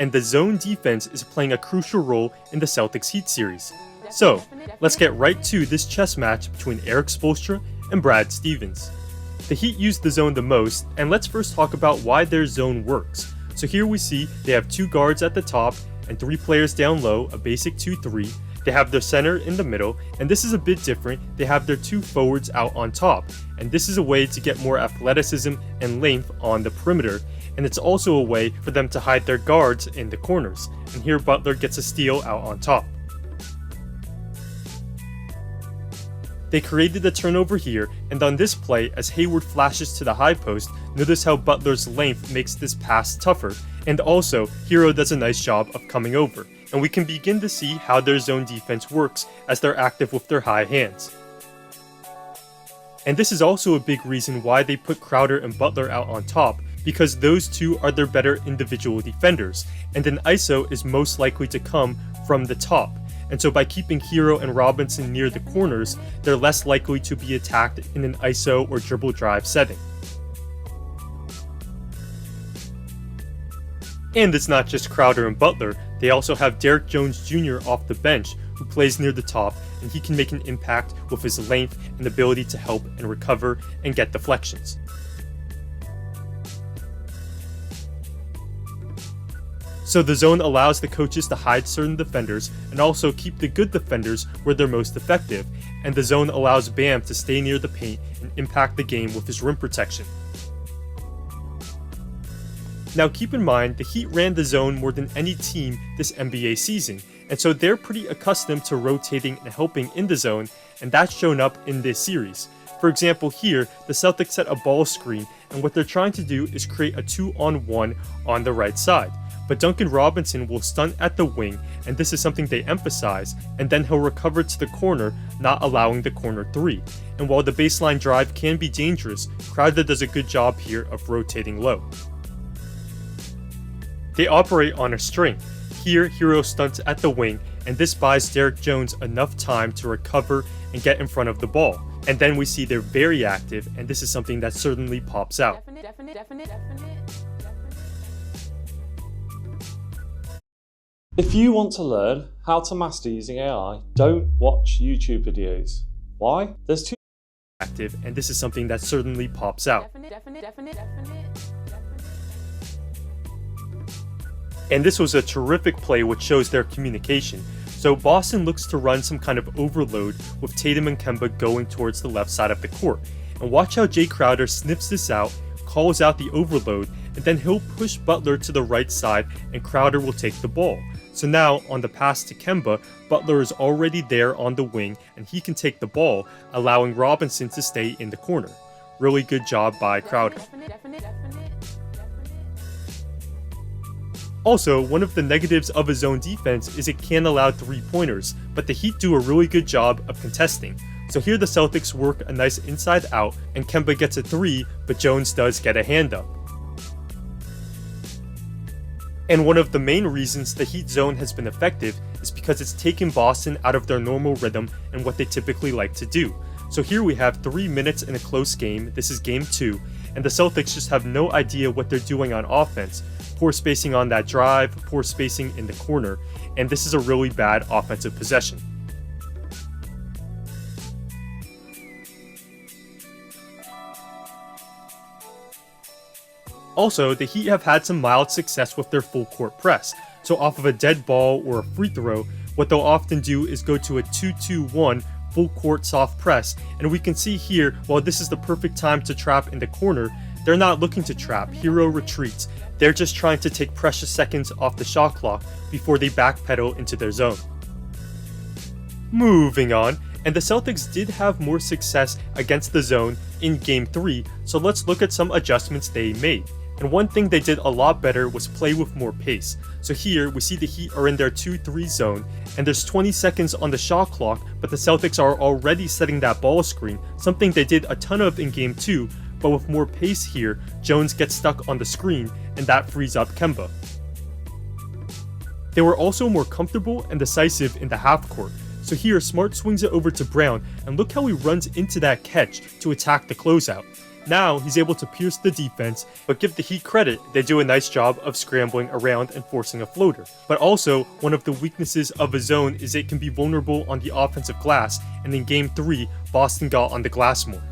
and the zone defense is playing a crucial role in the Celtics Heat series. So, let's get right to this chess match between Erik Spoelstra and Brad Stevens. The Heat use the zone the most, and let's first talk about why their zone works. So here we see they have 2 guards at the top and 3 players down low, a basic 2-3. They have their center in the middle, and this is a bit different. They have their 2 forwards out on top, and this is a way to get more athleticism and length on the perimeter, and it's also a way for them to hide their guards in the corners. And here Butler gets a steal out on top. They created a turnover here, and on this play, as Hayward flashes to the high post, notice how Butler's length makes this pass tougher, and also Herro does a nice job of coming over, and we can begin to see how their zone defense works as they're active with their high hands. And this is also a big reason why they put Crowder and Butler out on top, because those two are their better individual defenders, and an ISO is most likely to come from the top. And so by keeping Herro and Robinson near the corners, they're less likely to be attacked in an ISO or dribble drive setting. And it's not just Crowder and Butler, they also have Derrick Jones Jr. off the bench, who plays near the top, and he can make an impact with his length and ability to help and recover and get deflections. So the zone allows the coaches to hide certain defenders and also keep the good defenders where they're most effective, and the zone allows Bam to stay near the paint and impact the game with his rim protection. Now keep in mind, the Heat ran the zone more than any team this NBA season, and so they're pretty accustomed to rotating and helping in the zone, and that's shown up in this series. For example, here, the Celtics set a ball screen, and what they're trying to do is create a 2-on-1 on the right side. But Duncan Robinson will stunt at the wing, and this is something they emphasize, and then he'll recover to the corner, not allowing the corner 3. And while the baseline drive can be dangerous, Crowder does a good job here of rotating low. They operate on a string. Here, Herro stunts at the wing, and this buys Derrick Jones enough time to recover and get in front of the ball. And then we see they're very active, and this is something that certainly pops out. If you want to learn how to master using AI, don't watch YouTube videos. Why? There's too active, and this is something that certainly pops out. And this was a terrific play which shows their communication. So Boston looks to run some kind of overload with Tatum and Kemba going towards the left side of the court. And watch how Jae Crowder sniffs this out, calls out the overload, and then he'll push Butler to the right side and Crowder will take the ball. So now, on the pass to Kemba, Butler is already there on the wing and he can take the ball, allowing Robinson to stay in the corner. Really good job by Crowder. Also, one of the negatives of a zone defense is it can allow 3-pointers, but the Heat do a really good job of contesting. So here the Celtics work a nice inside out and Kemba gets a 3, but Jones does get a hand up. And one of the main reasons the Heat zone has been effective is because it's taken Boston out of their normal rhythm and what they typically like to do. So here we have 3 minutes in a close game, this is game 2, and the Celtics just have no idea what they're doing on offense. Poor spacing on that drive, poor spacing in the corner, and this is a really bad offensive possession. Also, the Heat have had some mild success with their full court press, so off of a dead ball or a free throw, what they'll often do is go to a 2-2-1 full court soft press, and we can see here, while this is the perfect time to trap in the corner, they're not looking to trap, Herro retreats, they're just trying to take precious seconds off the shot clock before they backpedal into their zone. Moving on, and the Celtics did have more success against the zone in Game 3, so let's look at some adjustments they made. And one thing they did a lot better was play with more pace. So here we see the Heat are in their 2-3 zone, and there's 20 seconds on the shot clock, but the Celtics are already setting that ball screen, something they did a ton of in Game 2, but with more pace here, Jones gets stuck on the screen, and that frees up Kemba. They were also more comfortable and decisive in the half court. So here, Smart swings it over to Brown, and look how he runs into that catch to attack the closeout. Now he's able to pierce the defense, but give the Heat credit, they do a nice job of scrambling around and forcing a floater. But also, one of the weaknesses of a zone is it can be vulnerable on the offensive glass, and in Game 3, Boston got on the glass more.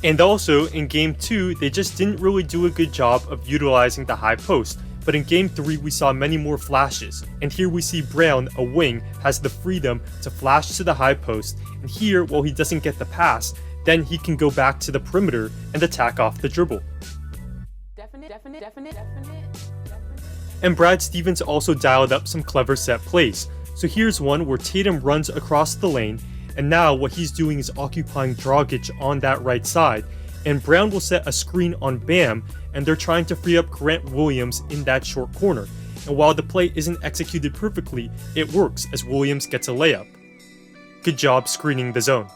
And also, in Game 2, they just didn't really do a good job of utilizing the high post, but in Game 3 we saw many more flashes, and here we see Brown, a wing, has the freedom to flash to the high post, and here, while he doesn't get the pass, then he can go back to the perimeter and attack off the dribble. And Brad Stevens also dialed up some clever set plays. So here's one where Tatum runs across the lane, and now what he's doing is occupying Dragic on that right side, and Brown will set a screen on Bam, and they're trying to free up Grant Williams in that short corner. And while the play isn't executed perfectly, it works as Williams gets a layup. Good job screening the zone.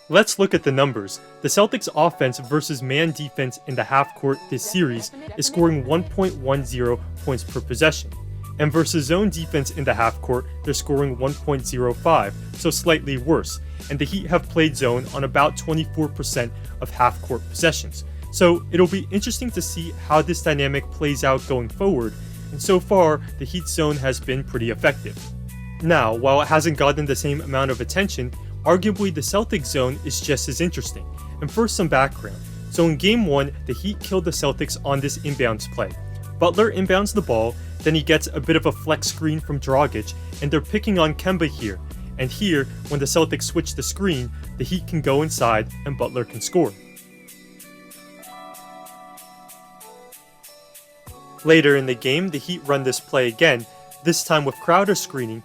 Let's look at the numbers. The Celtics offense versus man defense in the half court this series is scoring 1.10 points per possession. And versus zone defense in the half court, they're scoring 1.05, so slightly worse. And the Heat have played zone on about 24% of half court possessions. So it'll be interesting to see how this dynamic plays out going forward, and so far, the Heat zone has been pretty effective. Now, while it hasn't gotten the same amount of attention, arguably the Celtics zone is just as interesting. And first, some background. So in Game 1, the Heat killed the Celtics on this inbounds play. Butler inbounds the ball, then he gets a bit of a flex screen from Dragic, and they're picking on Kemba here. And here, when the Celtics switch the screen, the Heat can go inside and Butler can score. Later in the game, the Heat run this play again, this time with Crowder screening,